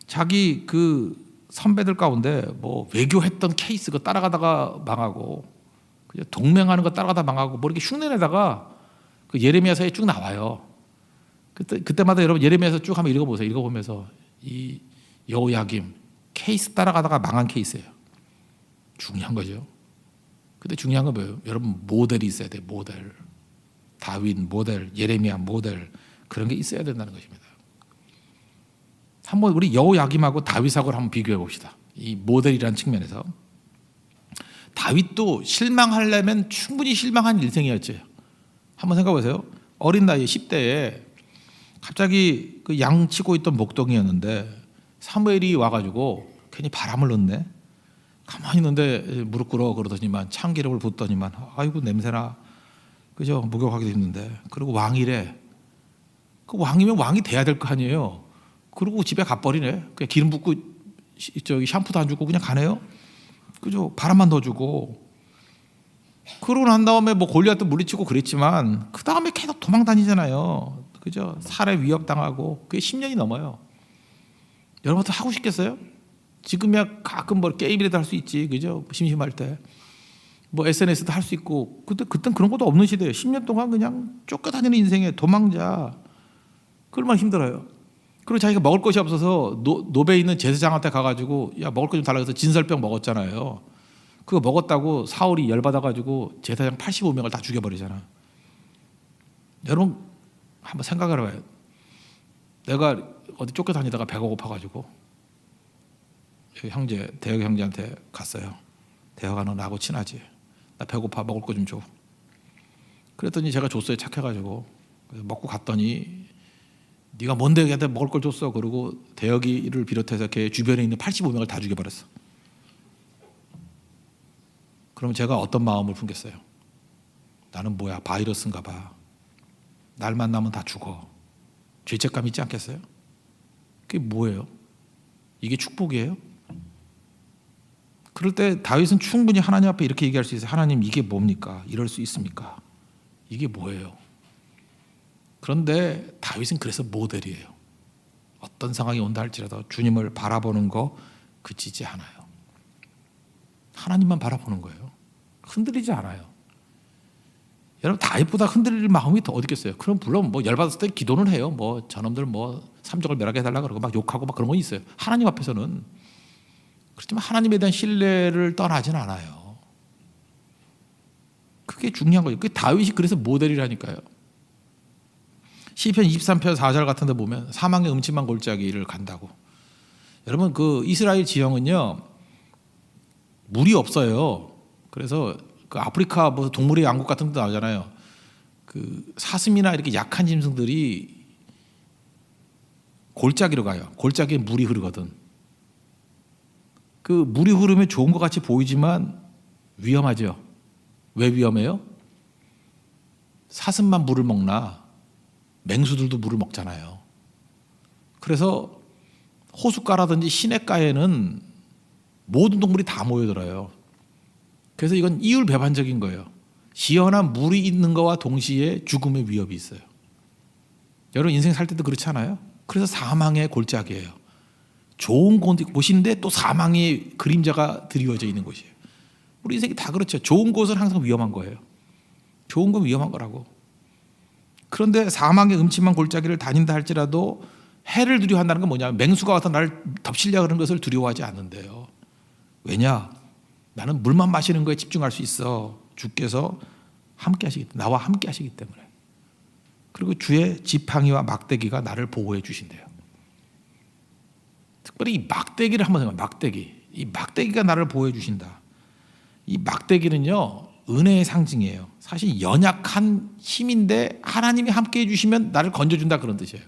자기 그 선배들 가운데 뭐 외교했던 케이스 그 따라가다가 망하고, 동맹하는 거 따라가다 망하고, 뭐 이렇게 흉내내다가 그 예레미야서에 쭉 나와요. 그때마다 여러분 예레미야서 쭉 한번 읽어보세요. 읽어보면서 이 여호야김 케이스 따라가다가 망한 케이스예요. 중요한 거죠. 근데 중요한 건 뭐예요? 여러분, 모델이 있어야 돼요. 모델. 다윗 모델, 예레미야 모델, 그런 게 있어야 된다는 것입니다. 한번 우리 여호야김하고 다윗하고 한번 비교해 봅시다. 이 모델이라는 측면에서. 다윗도 실망하려면 충분히 실망한 일생이었죠. 한번 생각해 보세요. 어린 나이에 10대에 갑자기 그 양 치고 있던 목동이었는데 사무엘이 와가지고 괜히 바람을 넣네. 가만히 있는데 무릎 꿇어 그러더니만 참기름을 붓더니만 아이고 냄새나, 그죠? 목욕하기도 힘든데. 그리고 왕이래. 그 왕이면 왕이 돼야 될 거 아니에요. 그리고 집에 가버리네. 그냥 기름 붓고 저기 샴푸도 안 주고 그냥 가네요. 그죠? 바람만 넣어주고. 그러고 난 다음에 뭐 골리앗도 물리치고 그랬지만 그 다음에 계속 도망 다니잖아요. 그죠? 살해 위협 당하고 그게 10년이 넘어요. 여러분도 하고 싶겠어요? 지금이야 가끔 뭐 게임이라도 할 수 있지, 그죠? 심심할 때 뭐 SNS도 할 수 있고. 그땐 그런 것도 없는 시대예요. 10년 동안 그냥 쫓겨다니는 인생에 도망자. 얼마나 힘들어요. 그리고 자기가 먹을 것이 없어서 노베에 있는 제사장한테 가가지고 야 먹을 것 좀 달라고 해서 진설병 먹었잖아요. 그거 먹었다고 사울이 열받아가지고 제사장 85명을 다 죽여버리잖아. 여러분 한번 생각을 해봐요. 내가 어디 쫓겨다니다가 배가 고파가지고 형제, 대혁 형제한테 갔어요. 대혁아 너 나하고 친하지? 나 배고파, 먹을 거 좀 줘. 그랬더니 제가 줬어요. 착해가지고. 먹고 갔더니 네가 뭔데 걔한테 먹을 걸 줬어. 그러고 대여기를 비롯해서 걔 주변에 있는 85명을 다 죽여버렸어. 그럼 제가 어떤 마음을 품겠어요? 나는 뭐야, 바이러스인가 봐. 날 만나면 다 죽어. 죄책감 있지 않겠어요? 그게 뭐예요? 이게 축복이에요? 그럴 때 다윗은 충분히 하나님 앞에 이렇게 얘기할 수 있어요. 하나님, 이게 뭡니까? 이럴 수 있습니까? 이게 뭐예요? 그런데 다윗은 그래서 모델이에요. 어떤 상황이 온다 할지라도 주님을 바라보는 거 그치지 않아요. 하나님만 바라보는 거예요. 흔들리지 않아요. 여러분, 다윗보다 흔들릴 마음이 더 어디 있겠어요? 그럼 물론 뭐 열받았을 때 기도는 해요. 뭐 저놈들 뭐 삼족을 멸하게 해달라 그러고 막 욕하고 막 그런 거 있어요. 하나님 앞에서는. 그렇지만 하나님에 대한 신뢰를 떠나진 않아요. 그게 중요한 거예요. 그게 다윗이 그래서 모델이라니까요. 시편 23편 4절 같은 데 보면 사망의 음침한 골짜기를 간다고. 여러분, 그 이스라엘 지형은요, 물이 없어요. 그래서 그 아프리카 뭐 동물의 왕국 같은 데 나오잖아요. 그 사슴이나 이렇게 약한 짐승들이 골짜기로 가요. 골짜기에 물이 흐르거든. 그 물이 흐르면 좋은 것 같이 보이지만 위험하죠. 왜 위험해요? 사슴만 물을 먹나? 맹수들도 물을 먹잖아요. 그래서 호숫가라든지 시냇가에는 모든 동물이 다 모여들어요. 그래서 이건 이율배반적인 거예요. 시원한 물이 있는 거와 동시에 죽음의 위협이 있어요. 여러분, 인생 살 때도 그렇지 않아요? 그래서 사망의 골짜기예요. 좋은 곳인데 또 사망의 그림자가 드리워져 있는 곳이에요. 우리 인생이 다 그렇죠. 좋은 곳은 항상 위험한 거예요. 좋은 건 위험한 거라고. 그런데 사망의 음침한 골짜기를 다닌다 할지라도 해를 두려워한다는 건 뭐냐? 맹수가 와서 나를 덮치려고 하는 것을 두려워하지 않는데요. 왜냐? 나는 물만 마시는 거에 집중할 수 있어. 주께서 함께 하시기 때문에, 나와 함께 하시기 때문에. 그리고 주의 지팡이와 막대기가 나를 보호해 주신대요. 특별히 이 막대기를 한번 생각해요. 막대기. 이 막대기가 나를 보호해 주신다. 이 막대기는요, 은혜의 상징이에요. 사실 연약한 힘인데 하나님이 함께 해주시면 나를 건져준다, 그런 뜻이에요.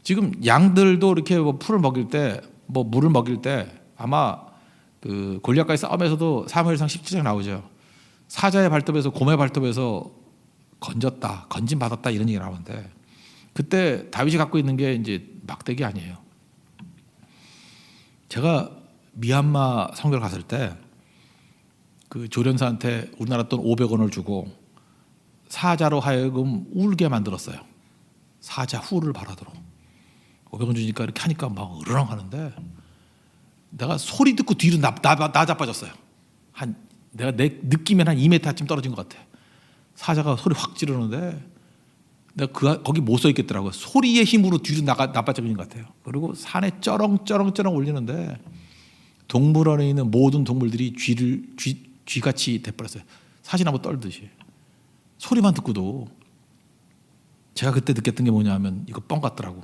지금 양들도 이렇게 뭐 풀을 먹일 때, 뭐 물을 먹일 때 아마 그 골리앗과의 싸움에서도 사무엘상 17장 나오죠. 사자의 발톱에서 곰의 발톱에서 건졌다, 건진 받았다, 이런 얘기가 나오는데, 그때 다윗이 갖고 있는 게 이제 막대기 아니에요. 제가 미얀마 선교를 갔을 때 그 조련사한테 우리나라 돈 500원을 주고 사자로 하여금 울게 만들었어요. 사자 후를 바라도록. 500원 주니까 이렇게 하니까 막 으르렁 하는데, 내가 소리 듣고 뒤로 나자빠졌어요. 내가 내 느낌엔 한 2m쯤 떨어진 것 같아. 사자가 소리 확 지르는데 내가 거기 못 서 있겠더라고요. 소리의 힘으로 뒤로 나빠져버린 것 같아요. 그리고 산에 쩌렁쩌렁 울리는데 동물원에 있는 모든 동물들이 쥐같이 돼버렸어요. 사시나무 떨듯이. 소리만 듣고도. 제가 그때 느꼈던 게 뭐냐면 이거 뻥 같더라고.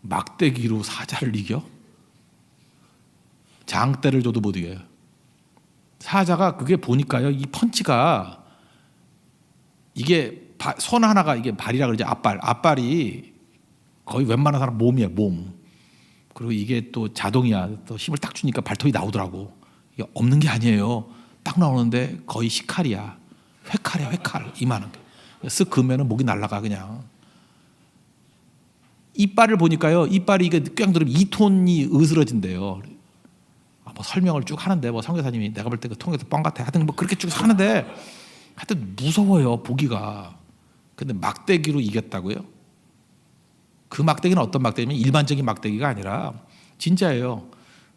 막대기로 사자를 이겨? 장대를 줘도 못 이겨요. 사자가 그게 보니까요, 이 펀치가, 이게 손 하나가, 이게 발이라 그러죠. 앞발이 거의 웬만한 사람 몸이에요. 몸. 그리고 이게 또 자동이야. 또 힘을 딱 주니까 발톱이 나오더라고. 이게 없는 게 아니에요. 딱 나오는데 거의 식칼이야. 회칼이야, 회칼. 이만한 게. 쓱 그으면 목이 날아가 그냥. 이빨을 보니까요, 이빨이 이게 꽝 들으면 2톤이 으스러진대요. 뭐 설명을 쭉 하는데, 뭐 선교사님이 내가 볼 때 그 통에서 뻥 같아. 하여튼 뭐 그렇게 쭉 하는데, 하여튼 무서워요, 보기가. 근데 막대기로 이겼다고요? 그 막대기는 어떤 막대기냐면 일반적인 막대기가 아니라 진짜예요.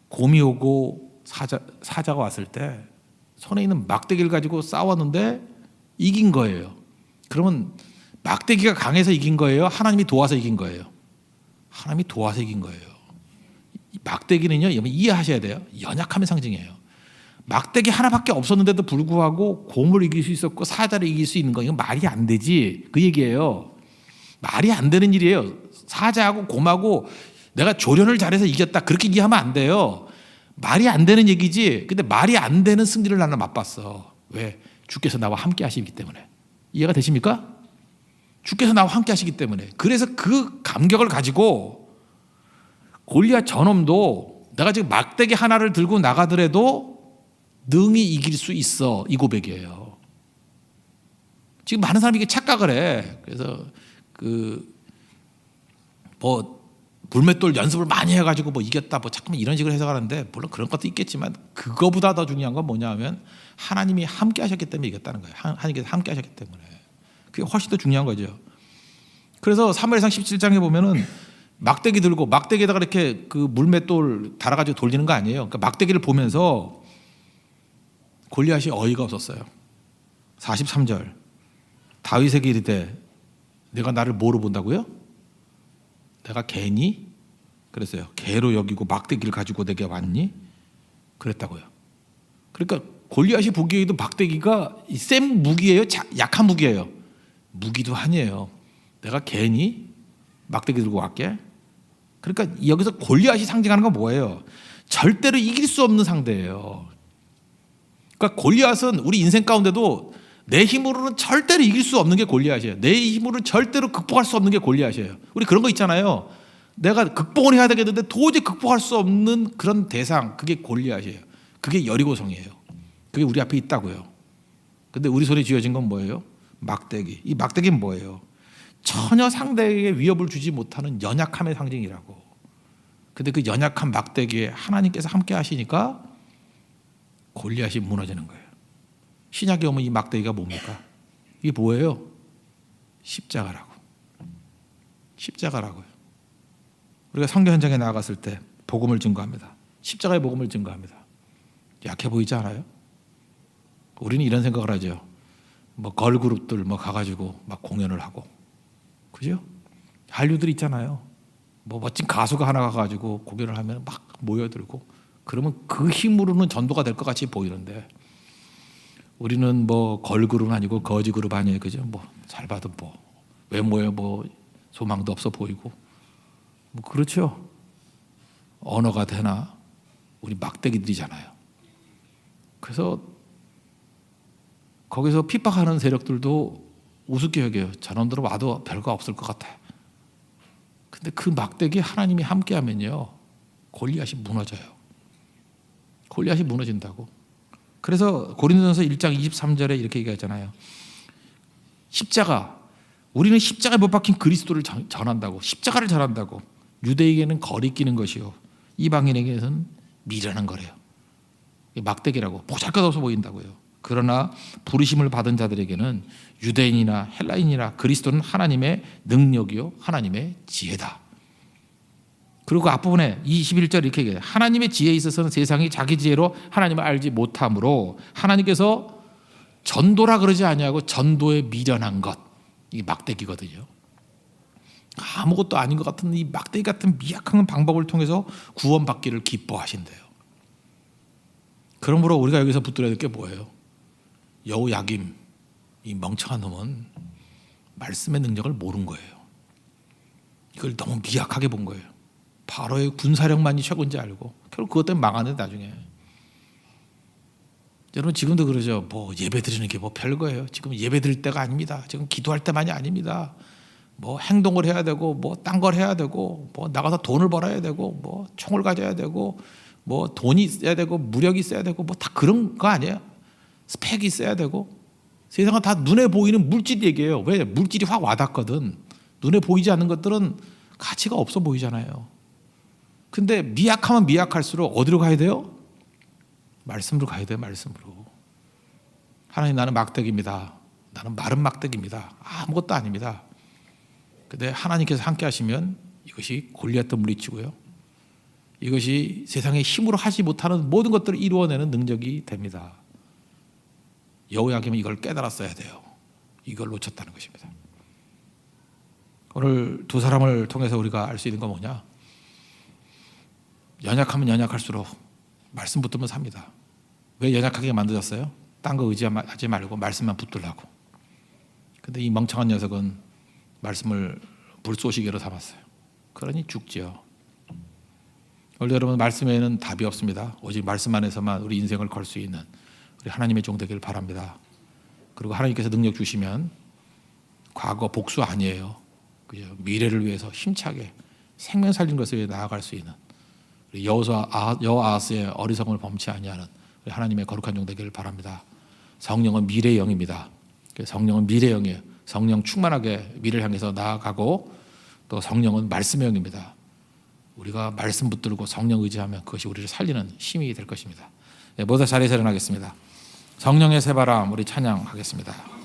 곰이 오고 사자가 왔을 때 손에 있는 막대기를 가지고 싸웠는데 이긴 거예요. 그러면 막대기가 강해서 이긴 거예요? 하나님이 도와서 이긴 거예요? 하나님이 도와서 이긴 거예요. 막대기는요, 이해하셔야 돼요. 연약함의 상징이에요. 막대기 하나밖에 없었는데도 불구하고 곰을 이길 수 있었고 사자를 이길 수 있는 거, 이건 말이 안 되지, 그 얘기예요. 말이 안 되는 일이에요. 사자하고 곰하고 내가 조련을 잘해서 이겼다, 그렇게 이해하면 안 돼요. 말이 안 되는 얘기지. 근데 말이 안 되는 승리를 나는 맛봤어. 왜? 주께서 나와 함께 하시기 때문에. 이해가 되십니까? 주께서 나와 함께 하시기 때문에. 그래서 그 감격을 가지고 골리앗 저놈도 내가 지금 막대기 하나를 들고 나가더라도 능히 이길 수 있어. 이 고백이에요. 지금 많은 사람이 이게 착각을 해. 그래서 불맷돌 연습을 많이 해가지고 이겼다 자꾸만 이런 식으로 해석하는데, 물론 그런 것도 있겠지만 그거보다 더 중요한 건 뭐냐면 하나님이 함께 하셨기 때문에 이겼다는 거예요. 하나님께서 함께 하셨기 때문에. 그게 훨씬 더 중요한 거죠. 그래서 사무엘상 17장에 보면은 막대기 들고 막대기에다가 이렇게 그 물맷돌 달아가지고 돌리는 거 아니에요. 그러니까 막대기를 보면서 골리앗이 어이가 없었어요. 43절 다윗에게 이르되 내가 나를 뭐로 본다고요? 내가 개니? 그랬어요. 개로 여기고 막대기를 가지고 내게 왔니? 그랬다고요. 그러니까 골리앗이 보기에도 막대기가 센 무기예요? 약한 무기예요? 무기도 아니에요. 내가 개니? 막대기 들고 왔게? 그러니까 여기서 골리앗이 상징하는 건 뭐예요? 절대로 이길 수 없는 상대예요. 그러니까 골리앗은 우리 인생 가운데도 내 힘으로는 절대로 이길 수 없는 게 골리앗이에요. 내 힘으로는 절대로 극복할 수 없는 게 골리앗이에요. 우리 그런 거 있잖아요. 내가 극복을 해야 되겠는데 도저히 극복할 수 없는 그런 대상, 그게 골리앗이에요. 그게 여리고성이에요. 그게 우리 앞에 있다고요. 근데 우리 손에 쥐어진 건 뭐예요? 막대기. 이 막대기는 뭐예요? 전혀 상대에게 위협을 주지 못하는 연약함의 상징이라고. 근데 그 연약한 막대기에 하나님께서 함께 하시니까 골리앗이 무너지는 거예요. 신약에 오면 이 막대기가 뭡니까? 이게 뭐예요? 십자가라고. 십자가라고요. 우리가 선교 현장에 나아갔을 때 복음을 증거합니다. 십자가의 복음을 증거합니다. 약해 보이지 않아요? 우리는 이런 생각을 하죠. 걸그룹들 가가지고 막 공연을 하고, 그죠? 한류들 있잖아요. 멋진 가수가 하나 가가지고 공연을 하면 막 모여들고, 그러면 그 힘으로는 전도가 될 것 같이 보이는데, 우리는 걸그룹은 아니고 거지그룹 아니에요, 그죠? 잘 봐도 외모에 소망도 없어 보이고, 그렇죠. 언어가 되나? 우리 막대기들이잖아요. 그래서 거기서 핍박하는 세력들도 우습게 여겨요. 저놈들은 와도 별거 없을 것 같아. 근데 그 막대기 하나님이 함께하면요, 골리앗이 무너져요. 골리앗이 무너진다고. 그래서 고린도전서 1장 23절에 이렇게 얘기하잖아요. 십자가, 우리는 십자가에 못 박힌 그리스도를 전한다고. 십자가를 전한다고. 유대에게는 거리끼는 것이요, 이방인에게는 미련한 거래요. 막대기라고. 보잘것없어 보인다고요. 그러나 부르심을 받은 자들에게는 유대인이나 헬라인이나 그리스도는 하나님의 능력이요, 하나님의 지혜다. 그리고 앞부분에 21절 이렇게 얘기해요. 하나님의 지혜에 있어서는 세상이 자기 지혜로 하나님을 알지 못하므로 하나님께서 전도라 그러지 아니하고 전도에 미련한 것, 이게 막대기거든요. 아무것도 아닌 것 같은 이 막대기 같은 미약한 방법을 통해서 구원받기를 기뻐하신대요. 그러므로 우리가 여기서 붙들어야 될 게 뭐예요? 여호야김, 이 멍청한 놈은 말씀의 능력을 모른 거예요. 이걸 너무 미약하게 본 거예요. 바로의 군사력만이 최고인지 알고 결국 그것 때문에 망하는데, 나중에. 여러분 지금도 그러죠. 예배 드리는 게 별거예요. 지금 예배 드릴 때가 아닙니다. 지금 기도할 때만이 아닙니다. 행동을 해야 되고 딴 걸 해야 되고 나가서 돈을 벌어야 되고 총을 가져야 되고 돈이 있어야 되고 무력이 있어야 되고 다 그런 거 아니에요? 스펙이 있어야 되고. 세상은 다 눈에 보이는 물질 얘기예요. 왜? 물질이 확 와닿거든. 눈에 보이지 않는 것들은 가치가 없어 보이잖아요. 근데 미약하면 미약할수록 어디로 가야 돼요? 말씀으로 가야 돼요. 말씀으로. 하나님, 나는 막대기입니다. 나는 마른 막대기입니다. 아무것도 아닙니다. 근데 하나님께서 함께 하시면 이것이 골리앗도 물리치고요, 이것이 세상의 힘으로 하지 못하는 모든 것들을 이루어내는 능력이 됩니다. 여호야김은 이걸 깨달았어야 돼요. 이걸 놓쳤다는 것입니다. 오늘 두 사람을 통해서 우리가 알 수 있는 건 뭐냐? 연약하면 연약할수록 말씀 붙들면 삽니다. 왜 연약하게 만들었어요? 딴 거 의지하지 말고 말씀만 붙들라고. 근데 이 멍청한 녀석은 말씀을 불쏘시개로 삼았어요. 그러니 죽지요. 원래 여러분 말씀에는 답이 없습니다. 오직 말씀 안에서만 우리 인생을 걸 수 있는 우리 하나님의 종 되길 바랍니다. 그리고 하나님께서 능력 주시면 과거 복수 아니에요. 그죠? 미래를 위해서 힘차게 생명 살린 것을 위해 나아갈 수 있는 우리 여호아스의 어리석음을 범치 아니하는 우리 하나님의 거룩한 종 되기를 바랍니다. 성령은 미래의 영입니다. 성령은 미래의 영이에요. 성령 충만하게 미래를 향해서 나아가고 또 성령은 말씀의 영입니다. 우리가 말씀 붙들고 성령 의지하면 그것이 우리를 살리는 힘이 될 것입니다. 모두 자리에서 일어나겠습니다. 성령의 새바람 우리 찬양하겠습니다.